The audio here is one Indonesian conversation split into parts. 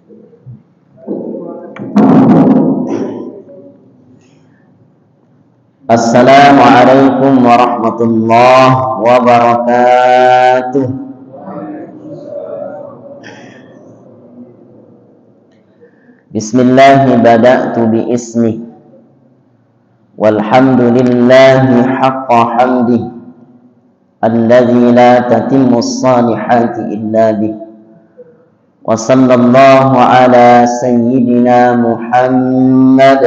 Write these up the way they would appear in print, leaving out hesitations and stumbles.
Assalamualaikum warahmatullahi wabarakatuh. Bismillahi bada'tu bi ismi walhamdulillahi haqqa hamdih alladzi la tatimmu as-salihati illa bih. Wa sallallahu ala sayyidina Muhammad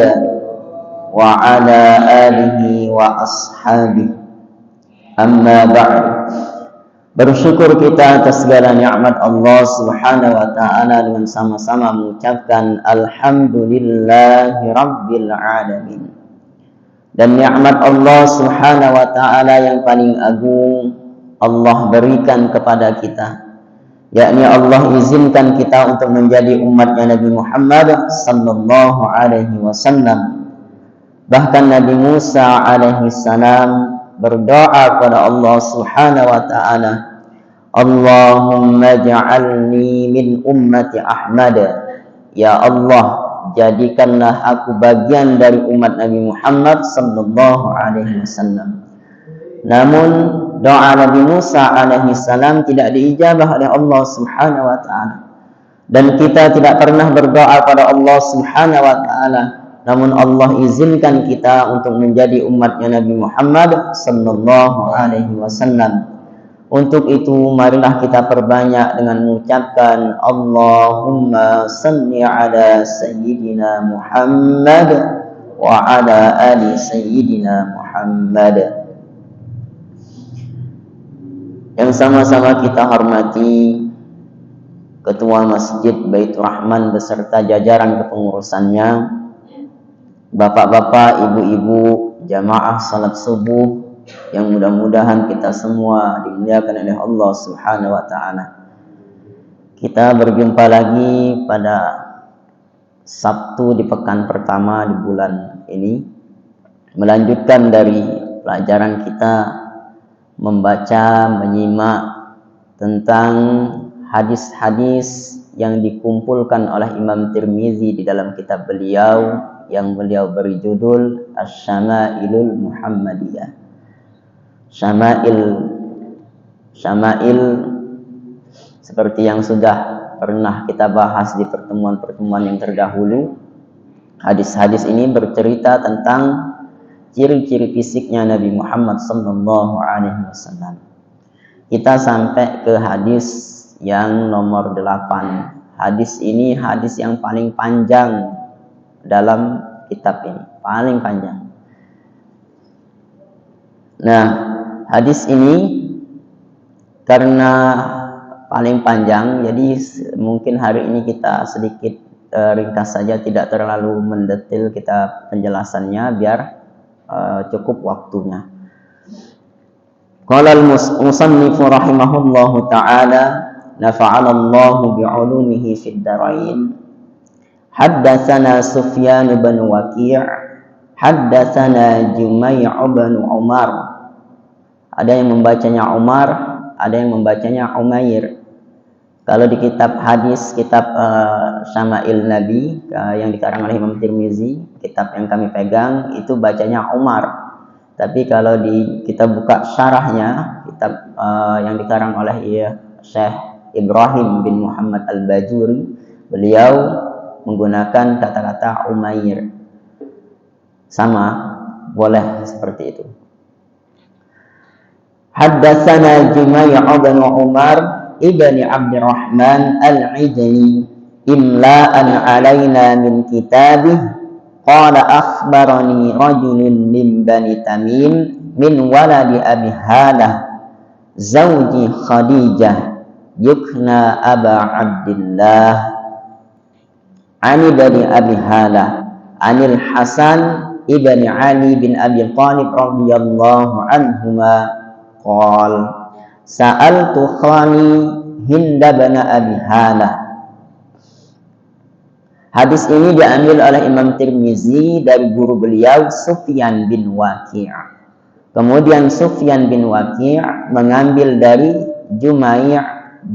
wa ala alihi wa ashabihi. Amma ba'd. Bersyukur kita atas segala nikmat Allah Subhanahu wa taala dengan sama-sama mengucapkan alhamdulillahi rabbil alamin. Dan nikmat Allah Subhanahu wa taala yang paling agung Allah berikan kepada kita, yakni Allah izinkan kita untuk menjadi umatnya Nabi Muhammad sallallahu alaihi wasallam. Bahkan Nabi Musa alaihi salam berdoa kepada Allah Subhanahu wa taala, Allahumma ja'alni min ummati Ahmad. Ya Allah, jadikanlah aku bagian dari umat Nabi Muhammad sallallahu alaihi wasallam. Namun doa Nabi Musa alaihi salam tidak diijabah oleh Allah Subhanahu wa taala. Dan kita tidak pernah berdoa pada Allah Subhanahu wa taala, namun Allah izinkan kita untuk menjadi umatnya Nabi Muhammad sallallahu alaihi wasallam. Untuk itu marilah kita perbanyak dengan mengucapkan Allahumma salli ala sayyidina Muhammad wa ala ali sayyidina Muhammad. Yang sama-sama kita hormati Ketua Masjid Baitur Rahman beserta jajaran kepengurusannya, bapak-bapak, ibu-ibu, jamaah salat subuh yang mudah-mudahan kita semua dimuliakan oleh Allah Subhanahu wa taala. Kita berjumpa lagi pada Sabtu di pekan pertama di bulan ini, melanjutkan dari pelajaran kita membaca, menyimak tentang hadis-hadis yang dikumpulkan oleh Imam Tirmizi di dalam kitab beliau yang beliau beri judul Asy-Syama'ilul Muhammadiyah. Syama'il seperti yang sudah pernah kita bahas di pertemuan-pertemuan yang terdahulu. Hadis-hadis ini bercerita tentang ciri-ciri fisiknya Nabi Muhammad sallallahu alaihi wasallam. Kita sampai ke hadis yang nomor 8. Hadis ini hadis yang paling panjang dalam kitab ini, paling panjang. Nah, hadis ini karena paling panjang, jadi mungkin hari ini kita sedikit ringkas saja, tidak terlalu mendetail kita penjelasannya biar cukup waktunya. Qala al-musannifu rahimahullahu ta'ala nafa'ana Allahu bi'ulumihi fid dharain. Haddatsana Sufyan bin Waqi', haddatsana Jumay' bin Umar. Ada yang membacanya Umar, ada yang membacanya Umair. Kalau di kitab hadis, kitab Syama'il Nabi yang dikarang oleh Imam Tirmizi, kitab yang kami pegang itu bacanya Umar. Tapi kalau kita buka syarahnya, kitab yang dikarang oleh Syekh Ibrahim bin Muhammad Al-Bajuri, beliau menggunakan kata-kata Umair. Sama, boleh seperti itu. Haddatsana Jumay' bin Umar ibni Abdurrahman al-Ijli imla'an alaina min kitabih qala akhbarani rajulun min bani Tamim min waladi Abi Halah zawji Khadijah yukna Aba Abdillah ani bani Abi Halah anil Hasan ibni Ali bin Abi Thalib radhiyallahu anhuma qal sa'altu khani Hind bin Abi Halah. Hadis ini diambil oleh Imam Tirmizi dari guru beliau Sufyan bin Waqi'. Kemudian Sufyan bin Waqi' mengambil dari Jumay'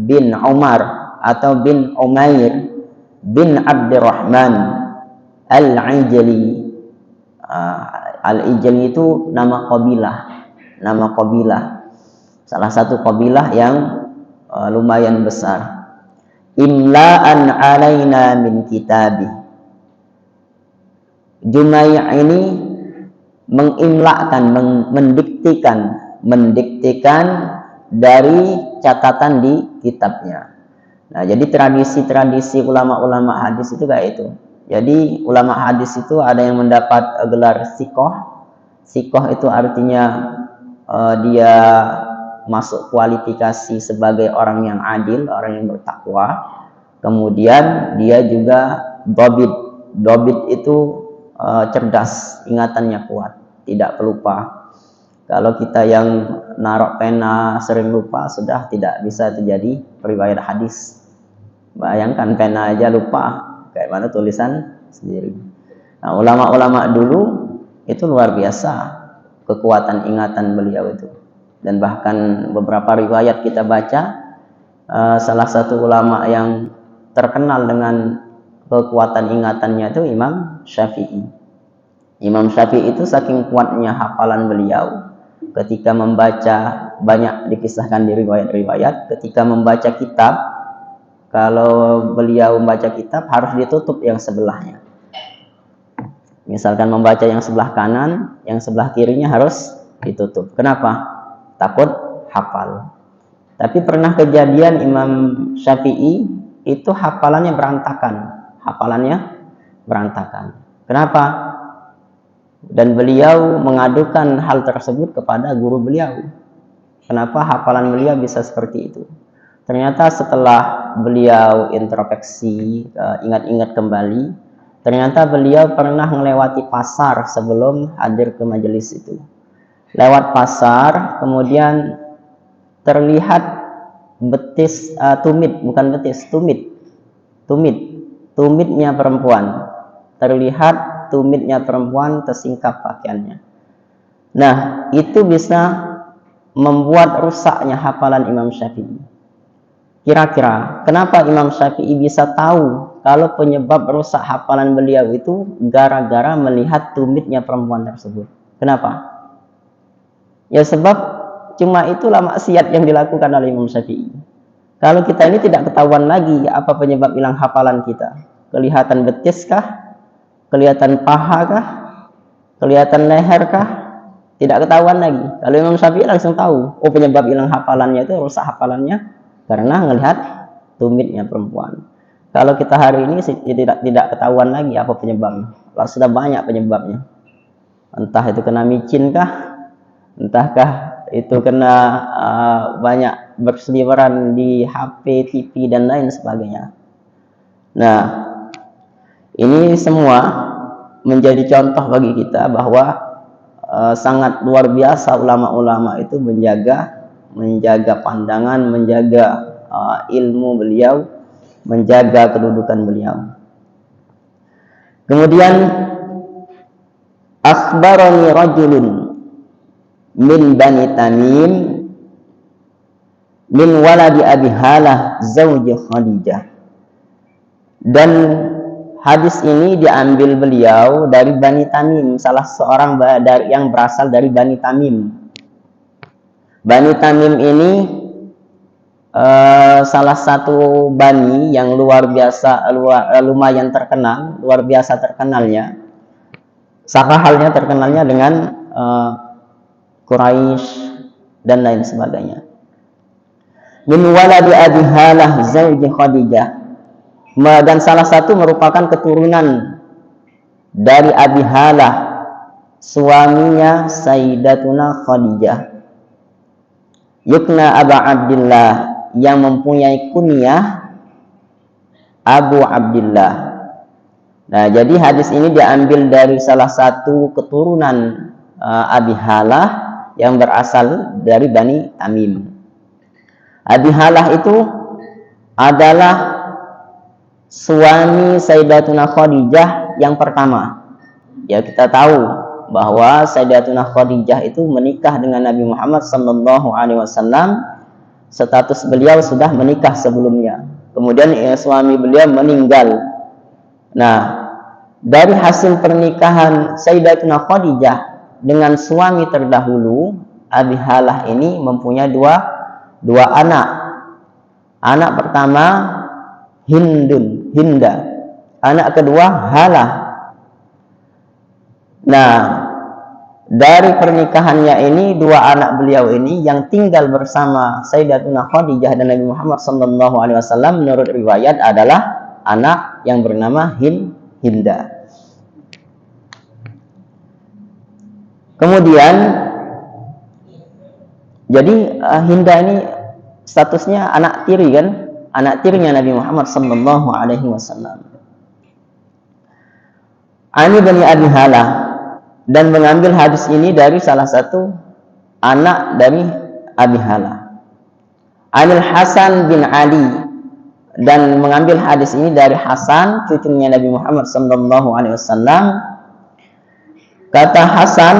bin Umar atau bin Umair bin Abdurrahman Al-Ijli. Al-Ijli itu nama kabilah, salah satu kabilah yang lumayan besar. Imla'an alaina min kitabih. Jumai' ini mengimla'kan, mendiktekan dari catatan di kitabnya. Nah, jadi tradisi ulama-ulama hadis itu kayak itu. Jadi ulama hadis itu ada yang mendapat gelar siqah. Siqah itu artinya dia masuk kualifikasi sebagai orang yang adil, orang yang bertakwa. Kemudian dia juga dhabit. Dhabit itu cerdas, ingatannya kuat, tidak pelupa. Kalau kita yang narok pena sering lupa, sudah tidak bisa terjadi riwayat hadis. Bayangkan pena aja lupa, kayak mana tulisan sendiri. Nah, ulama-ulama dulu itu luar biasa kekuatan ingatan beliau itu. Dan bahkan beberapa riwayat kita baca, salah satu ulama yang terkenal dengan kekuatan ingatannya itu Imam Syafi'i. Imam Syafi'i itu saking kuatnya hafalan beliau, ketika membaca, banyak dikisahkan di riwayat-riwayat, ketika membaca kitab, kalau beliau membaca kitab harus ditutup yang sebelahnya. Misalkan membaca yang sebelah kanan, yang sebelah kirinya harus ditutup. Kenapa? Takut hafal. Tapi pernah kejadian Imam Syafi'i itu hafalannya berantakan. Kenapa? Dan beliau mengadukan hal tersebut kepada guru beliau. Kenapa hafalan beliau bisa seperti itu? Ternyata setelah beliau introspeksi, ingat-ingat kembali, ternyata beliau pernah melewati pasar sebelum hadir ke majelis itu. Lewat pasar, kemudian terlihat tumitnya perempuan. Terlihat tumitnya perempuan tersingkap pakaiannya. Nah, itu bisa membuat rusaknya hafalan Imam Syafi'i. Kira-kira kenapa Imam Syafi'i bisa tahu kalau penyebab rusak hafalan beliau itu gara-gara melihat tumitnya perempuan tersebut? Kenapa? Ya sebab cuma itulah maksiat yang dilakukan oleh Imam Syafi'i. Kalau kita ini tidak ketahuan lagi apa penyebab hilang hafalan kita. Kelihatan betis kah? Kelihatan paha kah? Kelihatan leher kah? Tidak ketahuan lagi. Kalau Imam Syafi'i langsung tahu, oh penyebab hilang hafalannya itu, rusak hafalannya karena melihat tumitnya perempuan. Kalau kita hari ini tidak ketahuan lagi apa penyebabnya. Lalu sudah banyak penyebabnya. Entah itu kena micin kah? Entahkah itu kena banyak berseliweran di HP, TV dan lain sebagainya. Nah, ini semua menjadi contoh bagi kita bahwa sangat luar biasa ulama-ulama itu menjaga pandangan, menjaga ilmu beliau, menjaga kedudukan beliau. Kemudian akhbarani rajulun min Bani Tamim min waladi Abi Halah zawji Khadijah. Dan hadis ini diambil beliau dari Bani Tamim, salah seorang yang berasal dari Bani Tamim. Bani Tamim ini salah satu bani yang luar biasa, lumayan terkenal, luar biasa terkenalnya. Sama halnya terkenalnya dengan Quraisy dan lain sebagainya. Min waladi Abi Halah zawji Khadijah. Dan salah satu merupakan keturunan dari Abi Halah, suaminya Sayyidatuna Khadijah. Yukna Abu Abdillah, yang mempunyai kunyah Abu Abdillah. Nah, jadi hadis ini diambil dari salah satu keturunan Abi Halah yang berasal dari Bani Tamim. Abi Halah itu adalah suami Sayyidatuna Khadijah yang pertama. Ya, kita tahu bahwa Sayyidatuna Khadijah itu menikah dengan Nabi Muhammad SAW. Status beliau sudah menikah sebelumnya. Kemudian suami beliau meninggal Nah, dari hasil pernikahan Sayyidatuna Khadijah dengan suami terdahulu, Abi Halah ini mempunyai dua anak. Anak pertama Hinda. Anak kedua Halah. Nah, dari pernikahannya ini, dua anak beliau ini yang tinggal bersama Sayyidatuna Khadijah dan Nabi Muhammad SAW menurut riwayat adalah anak yang bernama Hinda. Kemudian, jadi Hinda ini statusnya anak tiri kan, anak tirinya Nabi Muhammad SAW. Ani bin Abi Halah, dan mengambil hadis ini dari salah satu anak dari Abi Halah, Anil Hasan bin Ali, dan mengambil hadis ini dari Hasan, cucunya Nabi Muhammad SAW. Kata Hasan,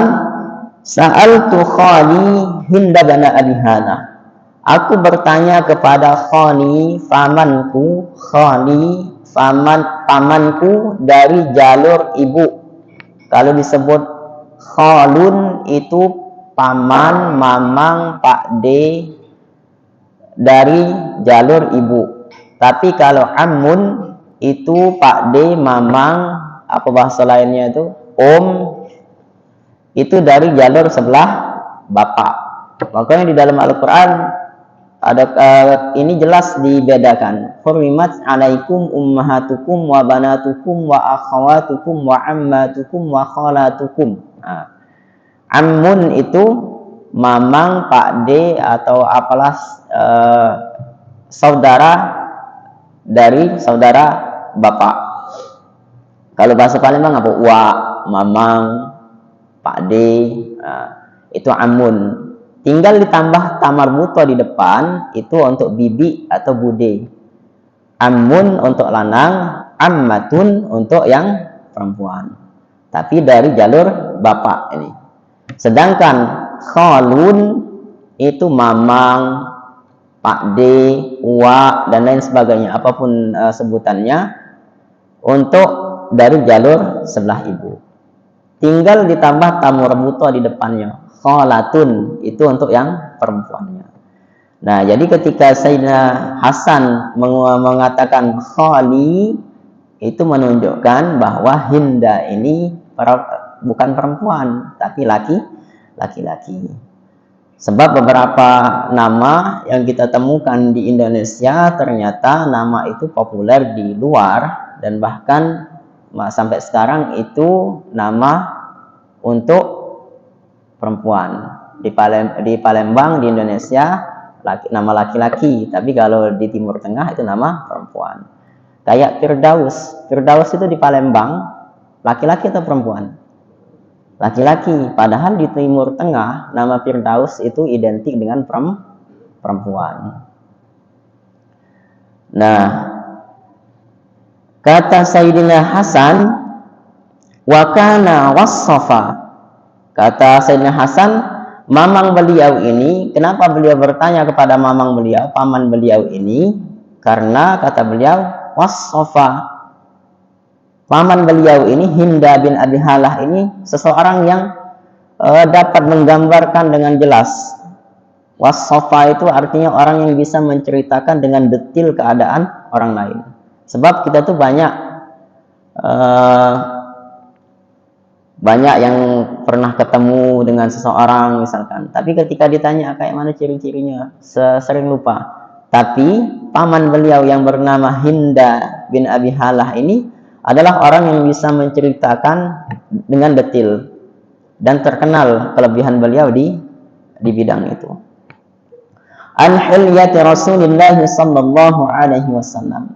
sa'altu khali Hinda bin Abi Halah. Aku bertanya kepada pamanku dari jalur ibu. Kalau disebut khalun itu paman, mamang, pakde dari jalur ibu. Tapi kalau ammun itu pakde, mamang, apa bahasa lainnya itu itu dari jalur sebelah bapak. Makanya di dalam Al-Quran ada ini jelas dibedakan. Hurrimat alaikum ummahatukum wa banatukum wa akhawatukum wa ammatukum wa khalatukum. Ammun itu mamang, pakde atau apalah saudara dari saudara bapak. Kalau bahasa Palembang apa? Mamang, pakde, itu ammun. Tinggal ditambah tamar buto di depan, itu untuk bibi atau bude. Ammun untuk lanang, ammatun untuk yang perempuan. Tapi dari jalur bapak ini. Sedangkan khalun itu mamang, pakde, uwa, dan lain sebagainya, apapun sebutannya, untuk dari jalur sebelah ibu. Tinggal ditambah tamar buto di depannya. Khalatun itu untuk yang perempuannya. Nah, jadi ketika Sayyidina Hasan mengatakan khali, itu menunjukkan bahwa Hinda ini bukan perempuan, tapi laki-laki. Sebab beberapa nama yang kita temukan di Indonesia ternyata nama itu populer di luar, dan bahkan sampai sekarang itu nama untuk perempuan. Di Palembang di Indonesia nama laki-laki, tapi kalau di Timur Tengah itu nama perempuan. Kayak Firdaus itu di Palembang laki-laki atau perempuan? Laki-laki. Padahal di Timur Tengah nama Firdaus itu identik dengan perempuan. Nah, kata Sayyidina Hasan, wa kana wassafa. Kata Sayyidina Hasan, mamang beliau ini, kenapa beliau bertanya kepada mamang beliau, paman beliau ini? Karena kata beliau, wassofa, paman beliau ini, Hinda bin Abi Halah ini, seseorang yang dapat menggambarkan dengan jelas. Wassofa itu artinya orang yang bisa menceritakan dengan detail keadaan orang lain. Sebab kita tuh banyak yang pernah ketemu dengan seseorang misalkan, tapi ketika ditanya kayak mana ciri-cirinya sering lupa. Tapi paman beliau yang bernama Hinda bin Abi Halah ini adalah orang yang bisa menceritakan dengan detail dan terkenal kelebihan beliau di bidang itu. An hilyati Rasulillah sallallahu alaihi wasallam.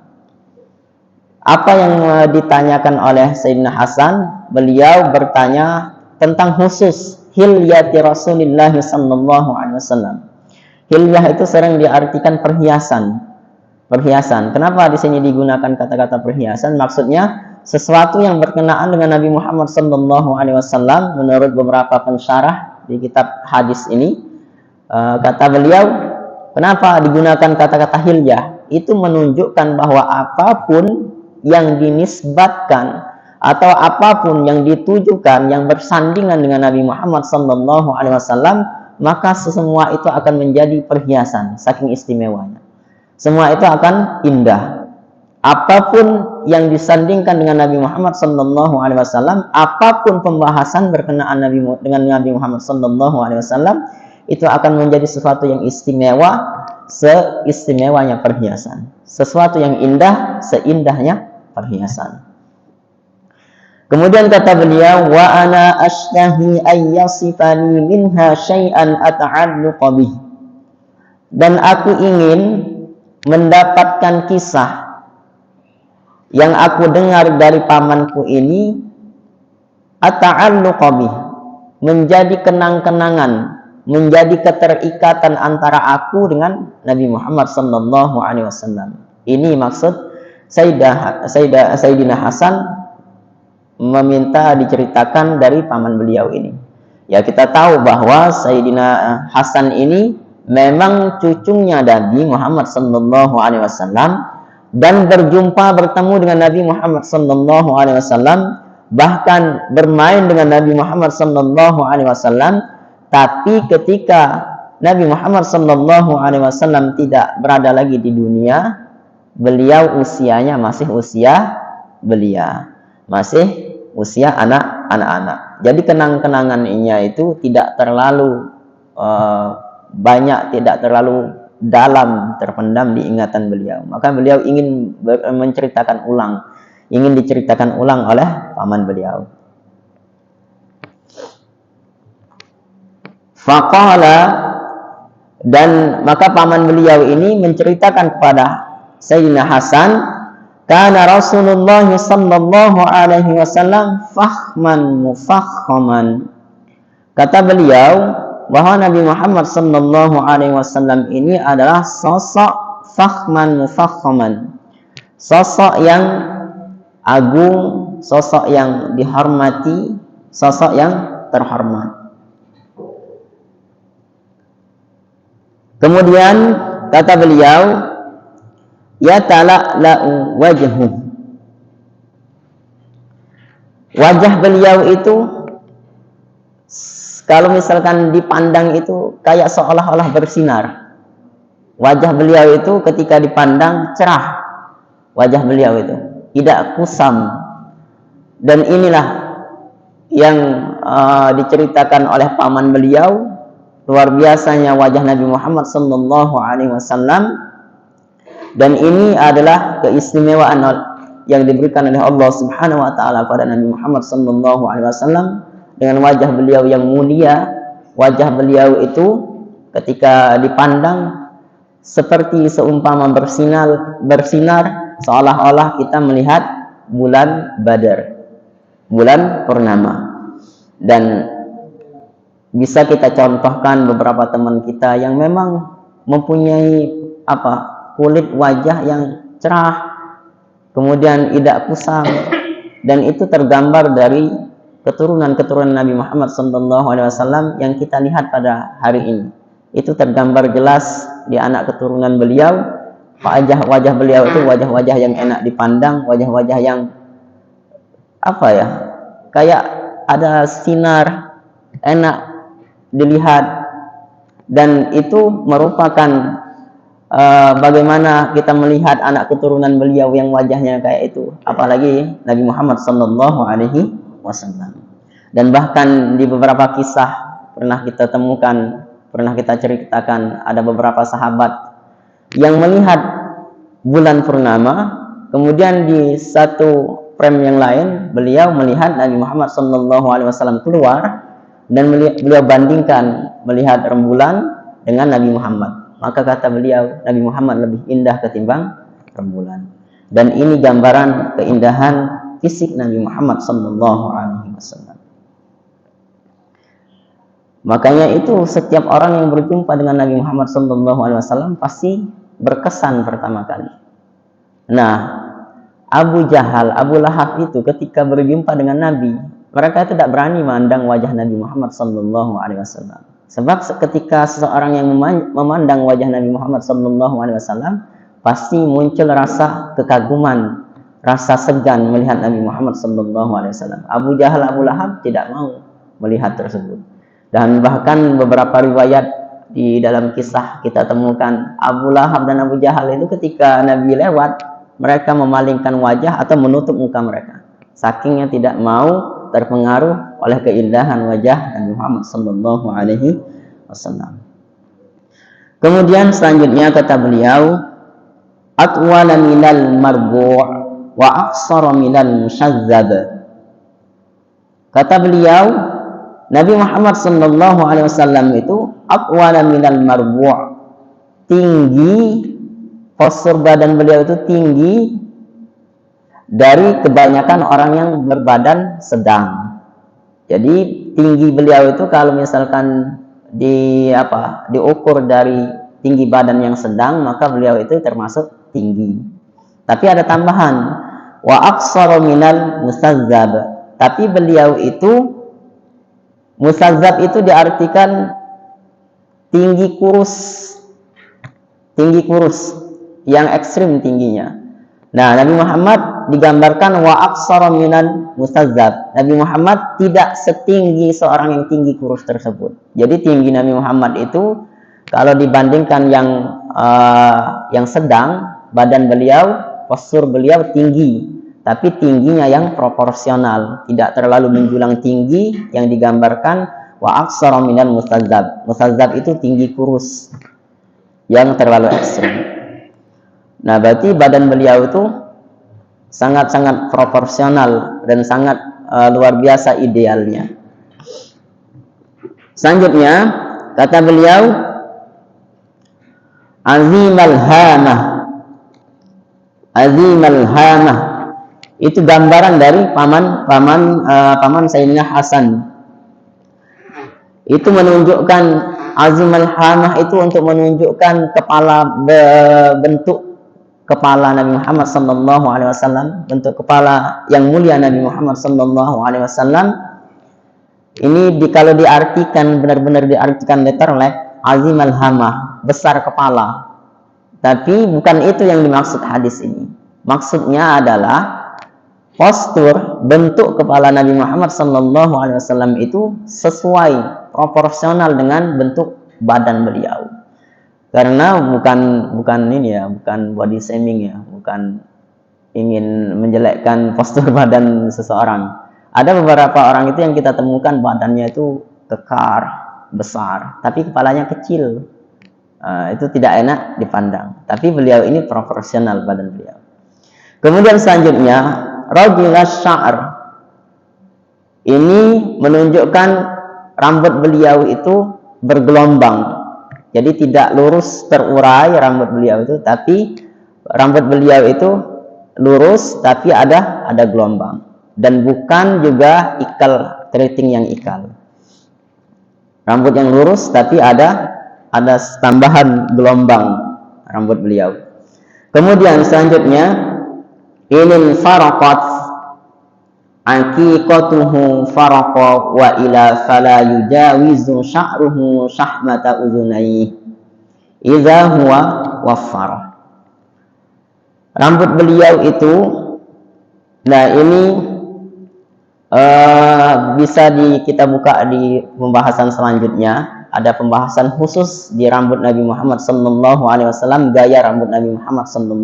Apa yang ditanyakan oleh Sayyidina Hasan, beliau bertanya tentang khusus hilyati Rasulullah sallallahu alaihi wasallam. Hilyah itu sering diartikan perhiasan. Kenapa di sini digunakan kata-kata perhiasan? Maksudnya sesuatu yang berkenaan dengan Nabi Muhammad sallallahu alaihi wasallam. Menurut beberapa pensyarah di kitab hadis ini, kata beliau, kenapa digunakan kata-kata hilyah? Itu menunjukkan bahwa apapun yang dinisbatkan atau apapun yang ditujukan yang bersandingan dengan Nabi Muhammad sallallahu alaihi wasallam, maka semua itu akan menjadi perhiasan saking istimewanya. Semua itu akan indah. Apapun yang disandingkan dengan Nabi Muhammad sallallahu alaihi wasallam, apapun pembahasan berkenaan dengan Nabi Muhammad sallallahu alaihi wasallam, itu akan menjadi sesuatu yang istimewa, seistimewanya perhiasan. Sesuatu yang indah, seindahnya perhiasan. Kemudian kata beliau, wa ana ashtahi ay yasifani minha syai'an ata'alluqa bih. Dan aku ingin mendapatkan kisah yang aku dengar dari pamanku ini, ata'alluqa bih, menjadi kenang-kenangan, menjadi keterikatan antara aku dengan Nabi Muhammad sallallahu alaihi wasallam. Ini maksud Sayyidina Hasan meminta diceritakan dari paman beliau ini. Ya, kita tahu bahwa Sayyidina Hasan ini memang cucunya Nabi Muhammad sallallahu alaihi wasallam dan bertemu dengan Nabi Muhammad sallallahu alaihi wasallam, bahkan bermain dengan Nabi Muhammad sallallahu alaihi wasallam. Tapi ketika Nabi Muhammad sallallahu alaihi wasallam tidak berada lagi di dunia, beliau usianya masih usia belia, masih usia anak-anak. Jadi kenang-kenangannya itu tidak terlalu banyak, tidak terlalu dalam terpendam di ingatan beliau. Maka beliau ingin menceritakan ulang, ingin diceritakan ulang oleh paman beliau. Faqala, dan maka paman beliau ini menceritakan kepada Sayyidina Hasan, kana Rasulullah sallallahu alaihi wasallam fakhman mufakhaman. Kata beliau bahwa Nabi Muhammad sallallahu alaihi wasallam ini adalah sosok fakhman mufakhaman, sosok yang agung, sosok yang dihormati, sosok yang terhormat. Kemudian kata beliau, ya tala'la'u wajhu. Wajah beliau itu kalau misalkan dipandang itu kayak seolah-olah bersinar. Wajah beliau itu ketika dipandang cerah. Wajah beliau itu tidak kusam. Dan inilah yang diceritakan oleh paman beliau, luar biasanya wajah Nabi Muhammad sallallahu alaihi wasallam. Dan ini adalah keistimewaan yang diberikan oleh Allah Subhanahu wa taala kepada Nabi Muhammad sallallahu alaihi wasallam dengan wajah beliau yang mulia. Wajah beliau itu ketika dipandang seperti seumpama bersinar seolah-olah kita melihat bulan Badar, bulan purnama. Dan bisa kita contohkan beberapa teman kita yang memang mempunyai kulit wajah yang cerah, kemudian tidak kusam, dan itu tergambar dari keturunan Nabi Muhammad SAW yang kita lihat pada hari ini. Itu tergambar jelas di anak keturunan beliau. Wajah beliau itu wajah-wajah yang enak dipandang, wajah-wajah yang kayak ada sinar, enak dilihat. Dan itu merupakan bagaimana kita melihat anak keturunan beliau yang wajahnya kayak itu, apalagi Nabi Muhammad sallallahu alaihi wasallam. Dan bahkan di beberapa kisah pernah kita temukan, pernah kita ceritakan, ada beberapa sahabat yang melihat bulan purnama, kemudian di satu frame yang lain beliau melihat Nabi Muhammad sallallahu alaihi wasallam keluar, dan beliau bandingkan melihat rembulan dengan Nabi Muhammad. Maka kata beliau, Nabi Muhammad lebih indah ketimbang rembulan. Dan ini gambaran keindahan fisik Nabi Muhammad sallallahu alaihi wasallam. Makanya itu setiap orang yang berjumpa dengan Nabi Muhammad sallallahu alaihi wasallam pasti berkesan pertama kali. Nah, Abu Jahal, Abu Lahab itu ketika berjumpa dengan Nabi, mereka tidak berani memandang wajah Nabi Muhammad sallallahu alaihi wasallam. Sebab ketika seseorang yang memandang wajah Nabi Muhammad sallallahu alaihi wasallam, pasti muncul rasa kekaguman, rasa segan melihat Nabi Muhammad SAW. Abu Jahal, Abu Lahab tidak mau melihat tersebut. Dan bahkan beberapa riwayat di dalam kisah kita temukan Abu Lahab dan Abu Jahal itu ketika Nabi lewat, mereka memalingkan wajah atau menutup muka mereka. Sakingnya tidak mau terpengaruh oleh keindahan wajah Nabi Muhammad SAW. Kemudian selanjutnya kata beliau, atwala minal marbu' wa aqsara minal musyazzab. Kata beliau, Nabi Muhammad SAW itu atwala minal marbu', tinggi, postur badan beliau itu tinggi dari kebanyakan orang yang berbadan sedang. Jadi tinggi beliau itu kalau misalkan diukur dari tinggi badan yang sedang, maka beliau itu termasuk tinggi. Tapi ada tambahan, wa aqsara minal musazzab. Tapi beliau itu, musazzab itu diartikan tinggi kurus yang ekstrim tingginya. Nah, Nabi Muhammad digambarkan wa aqsara minal musazzab. Nabi Muhammad tidak setinggi seorang yang tinggi kurus tersebut. Jadi tinggi Nabi Muhammad itu kalau dibandingkan yang sedang, badan beliau, postur beliau tinggi, tapi tingginya yang proporsional, tidak terlalu menjulang tinggi yang digambarkan wa aqsara minal musazzab. Musazzab itu tinggi kurus yang terlalu ekstrim. Nah, berarti badan beliau itu sangat-sangat proporsional dan sangat luar biasa idealnya. Selanjutnya kata beliau, azimal hamah itu gambaran dari paman Sayyidina Hasan. Itu menunjukkan azimal hamah itu untuk menunjukkan bentuk kepala Nabi Muhammad SAW, bentuk kepala yang mulia Nabi Muhammad SAW. Ini kalau diartikan benar-benar diartikan letterlek, azimal hamah, besar kepala. Tapi bukan itu yang dimaksud hadis ini. Maksudnya adalah postur, bentuk kepala Nabi Muhammad SAW itu sesuai, proporsional dengan bentuk badan beliau. Karena bukan body shaming ya, bukan ingin menjelekkan postur badan seseorang. Ada beberapa orang itu yang kita temukan badannya itu kekar, besar, tapi kepalanya kecil. Itu tidak enak dipandang. Tapi beliau ini proporsional badan beliau. Kemudian selanjutnya, rajulas sya'r. Ini menunjukkan rambut beliau itu bergelombang. Jadi tidak lurus terurai rambut beliau itu, tapi rambut beliau itu lurus tapi ada gelombang, dan bukan juga ikal, keriting yang ikal. Rambut yang lurus tapi ada tambahan gelombang rambut beliau. Kemudian selanjutnya, inil faraqat aqiqatuhu faraqa wa ila fala yujawizu sya'ruhu syahmata udhunayhi idza huwa waffara. Rambut beliau itu, nah ini bisa kita buka di pembahasan selanjutnya. Ada pembahasan khusus di rambut Nabi Muhammad SAW, gaya rambut Nabi Muhammad SAW.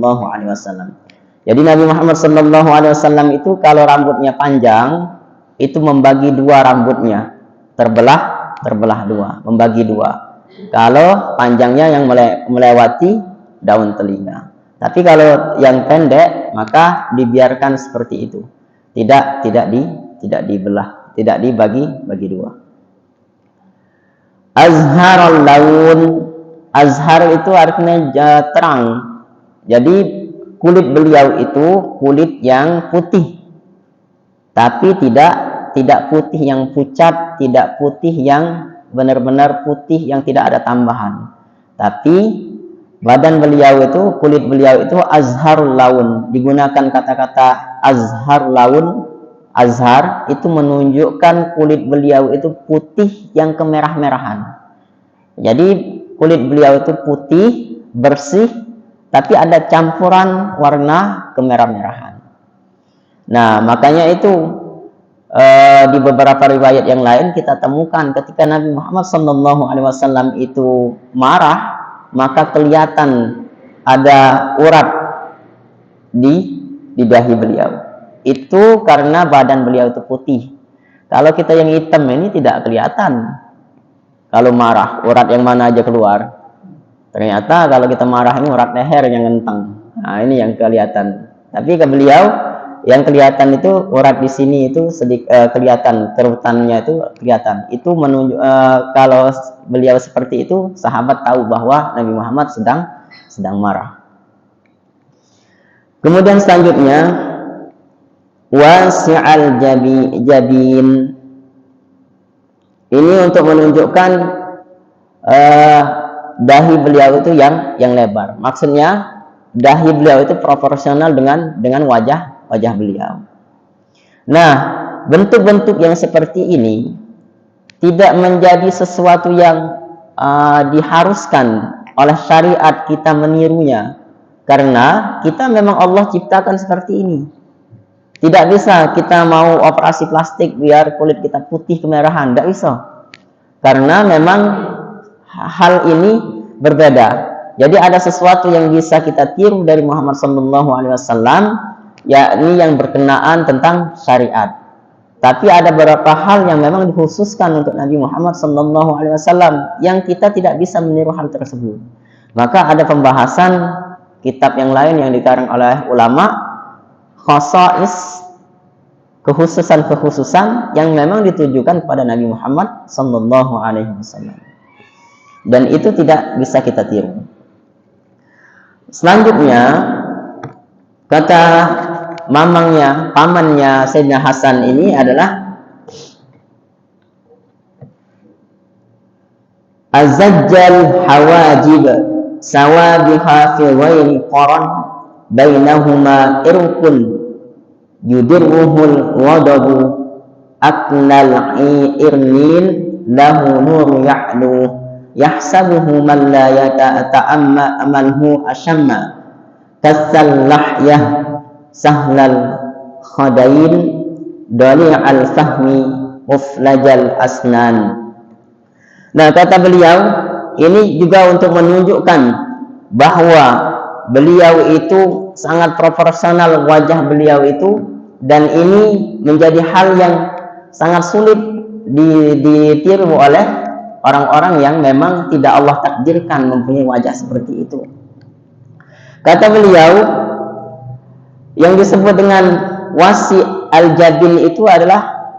Jadi Nabi Muhammad SAW itu kalau rambutnya panjang, itu membagi dua rambutnya, terbelah dua, membagi dua. Kalau panjangnya yang melewati daun telinga. Tapi kalau yang pendek, maka dibiarkan seperti itu, tidak dibelah, tidak dibagi dua. Azharul laun, azhar itu artinya terang. Jadi kulit beliau itu kulit yang putih, tapi tidak putih yang pucat, tidak putih yang benar-benar putih yang tidak ada tambahan. Tapi badan beliau itu, kulit beliau itu azharul laun. Digunakan kata-kata azharul laun. Azhar itu menunjukkan kulit beliau itu putih yang kemerah-merahan. Jadi kulit beliau itu putih, bersih, tapi ada campuran warna kemerah-merahan. Nah, makanya itu di beberapa riwayat yang lain kita temukan ketika Nabi Muhammad SAW itu marah, maka kelihatan ada urat di dahi beliau. Itu karena badan beliau itu putih. Kalau kita yang hitam ini tidak kelihatan. Kalau marah, urat yang mana aja keluar. Ternyata kalau kita marah ini urat leher yang ngentang. Nah, ini yang kelihatan. Tapi ke beliau yang kelihatan itu urat di sini itu kelihatan, kerutannya itu kelihatan. Itu menunjuk kalau beliau seperti itu, sahabat tahu bahwa Nabi Muhammad sedang marah. Kemudian selanjutnya wasi'al jabin. Ini untuk menunjukkan dahi beliau itu yang lebar. Maksudnya dahi beliau itu proporsional dengan wajah beliau. Nah, bentuk-bentuk yang seperti ini tidak menjadi sesuatu yang diharuskan oleh syariat kita menirunya, karena kita memang Allah ciptakan seperti ini. Tidak bisa kita mau operasi plastik biar kulit kita putih kemerahan, tidak bisa, karena memang hal ini berbeda. Jadi ada sesuatu yang bisa kita tiru dari Muhammad SAW, yakni yang berkenaan tentang syariat. Tapi ada beberapa hal yang memang dikhususkan untuk Nabi Muhammad SAW yang kita tidak bisa meniru hal tersebut. Maka ada pembahasan kitab yang lain yang dikarang oleh ulama, khasais, kekhususan yang memang ditujukan kepada Nabi Muhammad SAW. Dan itu tidak bisa kita tiru. Selanjutnya kata pamannya Sayyidina Hasan ini adalah azajjal hawajib sawabiha fi ghairi qaran bainahuma irqun yudirruhul ghadabu aknal irnin lahu nur ya'lu yahsabuhu man la yata'ammalhu ashamma kasal lahyah sahlal khadain dali'al fahmi muflajal asnan. Nah, kata beliau ini juga untuk menunjukkan bahwa beliau itu sangat proporsional wajah beliau itu, dan ini menjadi hal yang sangat sulit ditiru oleh orang-orang yang memang tidak Allah takdirkan mempunyai wajah seperti itu. Kata beliau, yang disebut dengan wasi al-jabin itu adalah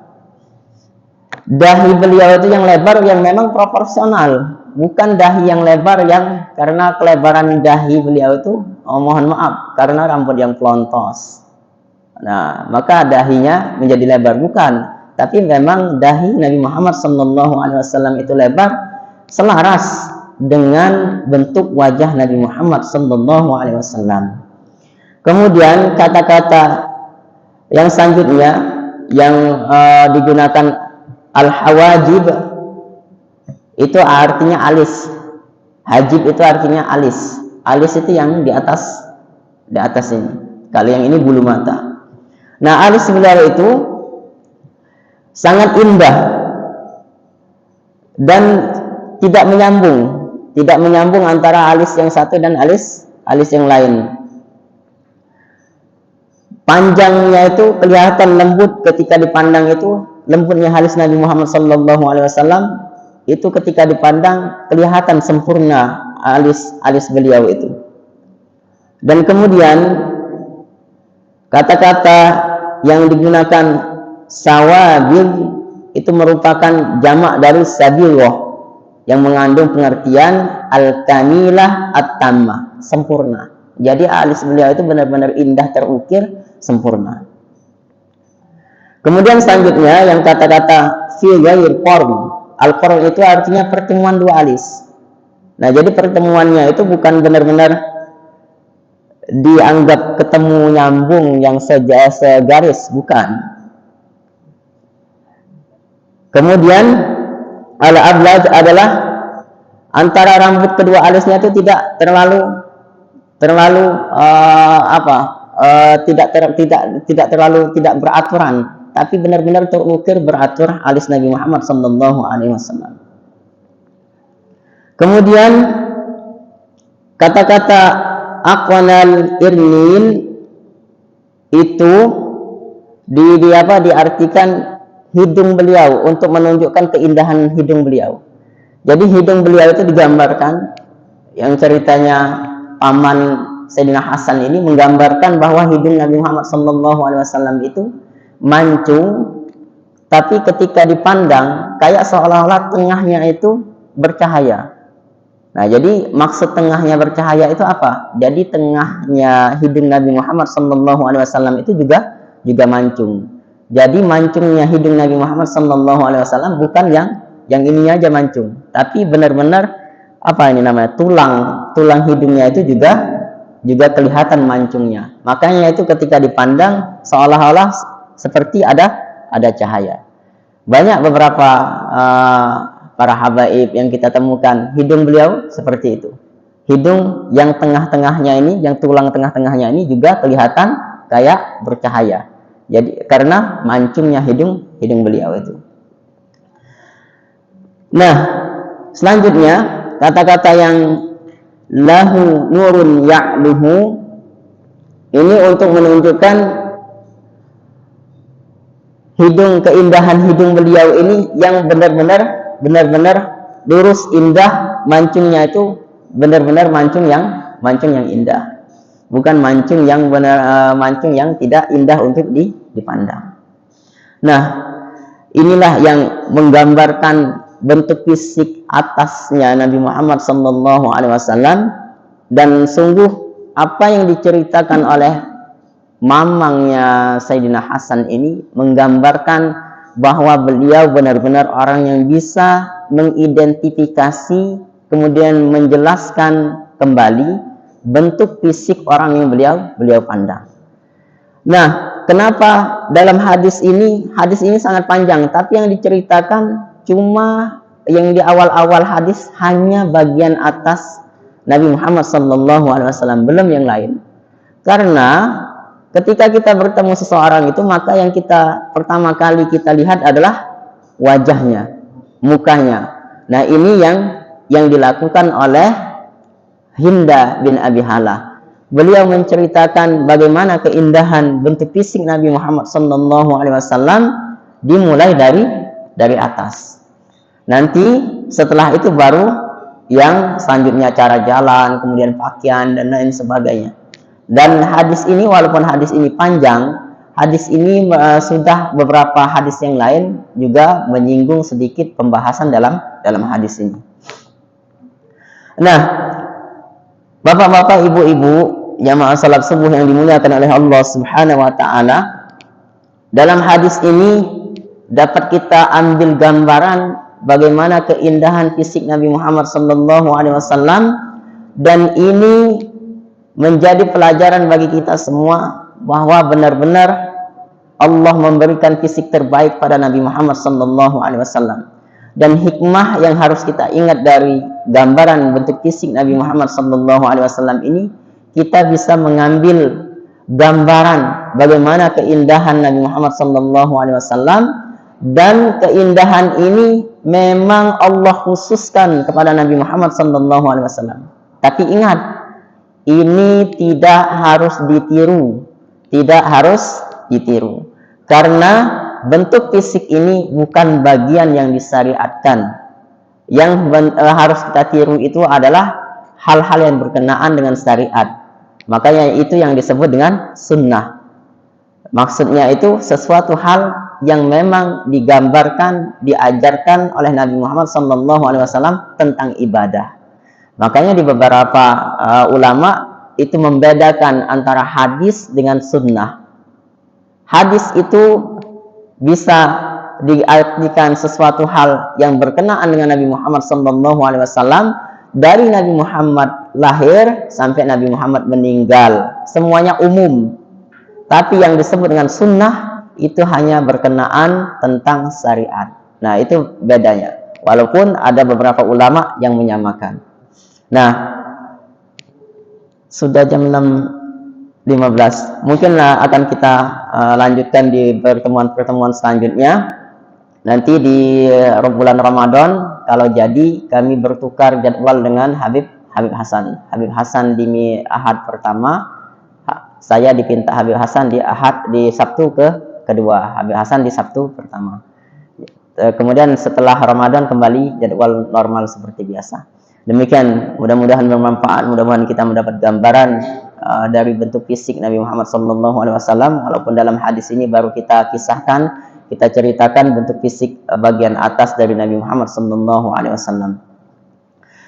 dahi beliau itu yang lebar yang memang proporsional, bukan dahi yang lebar yang karena kelebaran dahi beliau itu mohon maaf karena rambut yang pelontos. Nah, maka dahinya menjadi lebar, bukan, tapi memang dahi Nabi Muhammad SAW itu lebar selaras dengan bentuk wajah Nabi Muhammad SAW. Kemudian kata-kata yang selanjutnya yang digunakan al-hawajib itu artinya alis. Hajib itu artinya alis. Alis itu yang di atas ini. Kalau yang ini bulu mata. Nah, alis beliau itu sangat indah dan tidak menyambung antara alis yang satu dan alis yang lain. Panjangnya itu kelihatan lembut ketika dipandang, itu lembutnya alis Nabi Muhammad SAW itu ketika dipandang kelihatan sempurna alis beliau itu. Dan kemudian kata-kata yang digunakan sawabil itu merupakan jamak dari sabillah yang mengandung pengertian al-kamilah at-tammah, sempurna. Jadi alis beliau itu benar-benar indah, terukir, sempurna. Kemudian selanjutnya yang kata-kata fi ghair qarn. Al-qarn itu artinya pertemuan dua alis. Nah, jadi pertemuannya itu bukan benar-benar dianggap ketemu nyambung yang segaris, bukan. Kemudian al-ablaj adalah antara rambut kedua alisnya itu tidak terlalu tidak terlalu tidak beraturan, tapi benar-benar terukir beratur alis Nabi Muhammad sallallahu alaihi wasallam. Kemudian kata-kata aqwanal irnin itu diartikan hidung beliau untuk menunjukkan keindahan hidung beliau. Jadi hidung beliau itu digambarkan, yang ceritanya paman Sayyidina Hasan ini menggambarkan bahwa hidung Nabi Muhammad SAW itu mancung, tapi ketika dipandang kayak seolah-olah tengahnya itu bercahaya. Nah, jadi maksud tengahnya bercahaya itu apa? Jadi tengahnya hidung Nabi Muhammad SAW itu juga mancung. Jadi mancungnya hidung Nabi Muhammad SAW bukan yang ininya aja mancung, tapi benar-benar apa ini namanya, tulang hidungnya itu juga kelihatan mancungnya. Makanya itu ketika dipandang seolah-olah seperti ada cahaya. Banyak beberapa para habaib yang kita temukan hidung beliau seperti itu. Hidung yang tengah-tengahnya ini, yang tulang tengah-tengahnya ini juga kelihatan kayak bercahaya. Jadi karena mancungnya hidung beliau itu. Nah, selanjutnya kata-kata yang lahu nurun ya'luhu ini untuk menunjukkan keindahan hidung beliau ini yang benar-benar lurus, indah, mancungnya itu benar-benar mancung yang indah, bukan mancung yang tidak indah untuk dipandang. Nah, inilah yang menggambarkan bentuk fisik atasnya Nabi Muhammad SAW, dan sungguh apa yang diceritakan oleh mamangnya Sayyidina Hasan ini menggambarkan bahwa beliau benar-benar orang yang bisa mengidentifikasi kemudian menjelaskan kembali bentuk fisik orang yang beliau pandang. Nah, kenapa dalam hadis ini sangat panjang, tapi yang diceritakan cuma yang di awal-awal hadis hanya bagian atas Nabi Muhammad SAW, belum yang lain. Karena ketika kita bertemu seseorang itu, maka yang pertama kali kita lihat adalah wajahnya, mukanya. Nah, ini yang dilakukan oleh Hinda bin Abi Halah. Beliau menceritakan bagaimana keindahan bentuk fisik Nabi Muhammad SAW dimulai dari atas. Nanti setelah itu baru yang selanjutnya cara jalan, kemudian pakaian dan lain sebagainya. Dan hadis ini, walaupun hadis ini panjang, hadis ini sudah beberapa hadis yang lain juga menyinggung sedikit pembahasan dalam hadis ini. Nah, bapak-bapak, ibu-ibu, jamaah salat subuh yang dimuliakan oleh Allah Subhanahu wa taala, dalam hadis ini dapat kita ambil gambaran bagaimana keindahan fisik Nabi Muhammad SAW, dan ini menjadi pelajaran bagi kita semua bahwa benar-benar Allah memberikan fisik terbaik pada Nabi Muhammad SAW. Dan hikmah yang harus kita ingat dari gambaran bentuk fisik Nabi Muhammad SAW ini, kita bisa mengambil gambaran bagaimana keindahan Nabi Muhammad SAW, dan keindahan ini memang Allah khususkan kepada Nabi Muhammad SAW. Tapi ingat, ini tidak harus ditiru, karena bentuk fisik ini bukan bagian yang disyariatkan. Yang harus kita tiru itu adalah hal-hal yang berkenaan dengan syariat. Makanya itu yang disebut dengan sunnah. Maksudnya itu sesuatu hal yang memang digambarkan, diajarkan oleh Nabi Muhammad SAW tentang ibadah. Makanya di beberapa ulama itu membedakan antara hadis dengan sunnah. Hadis itu bisa diartikan sesuatu hal yang berkenaan dengan Nabi Muhammad SAW dari Nabi Muhammad lahir sampai Nabi Muhammad meninggal, semuanya umum. Tapi yang disebut dengan sunnah itu hanya berkenaan tentang syariat. Nah, itu bedanya. Walaupun ada beberapa ulama yang menyamakan. Nah, sudah jam 6 15. Mungkin akan kita lanjutkan di pertemuan-pertemuan selanjutnya. Nanti di bulan Ramadan kalau jadi kami bertukar jadwal dengan Habib Hasan. Habib Hasan di Ahad pertama, saya dipinta Habib Hasan di Sabtu kedua, Habib Hasan di Sabtu pertama. Kemudian setelah Ramadan kembali jadwal normal seperti biasa. Demikian, mudah-mudahan bermanfaat, mudah-mudahan kita mendapat gambaran dari bentuk fisik Nabi Muhammad SAW. Walaupun dalam hadis ini baru kita kisahkan, kita ceritakan bentuk fisik bagian atas dari Nabi Muhammad SAW.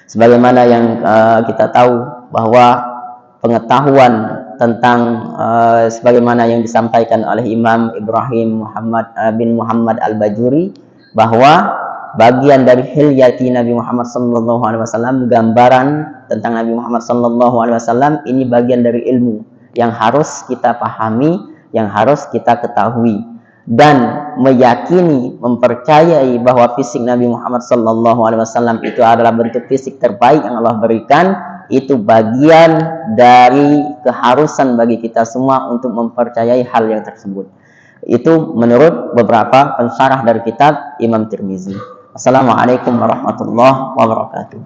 Sebagaimana yang kita tahu bahwa pengetahuan tentang sebagaimana yang disampaikan oleh Imam Ibrahim bin Muhammad Al-Bajuri, bahwa bagian dari hilyati Nabi Muhammad SAW, gambaran tentang Nabi Muhammad SAW, ini bagian dari ilmu yang harus kita pahami, yang harus kita ketahui, dan meyakini, mempercayai bahwa fisik Nabi Muhammad SAW itu adalah bentuk fisik terbaik yang Allah berikan. Itu bagian dari keharusan bagi kita semua untuk mempercayai hal yang tersebut. Itu menurut beberapa pensyarah dari kitab Imam Tirmizi. Assalamualaikum warahmatullahi wabarakatuh.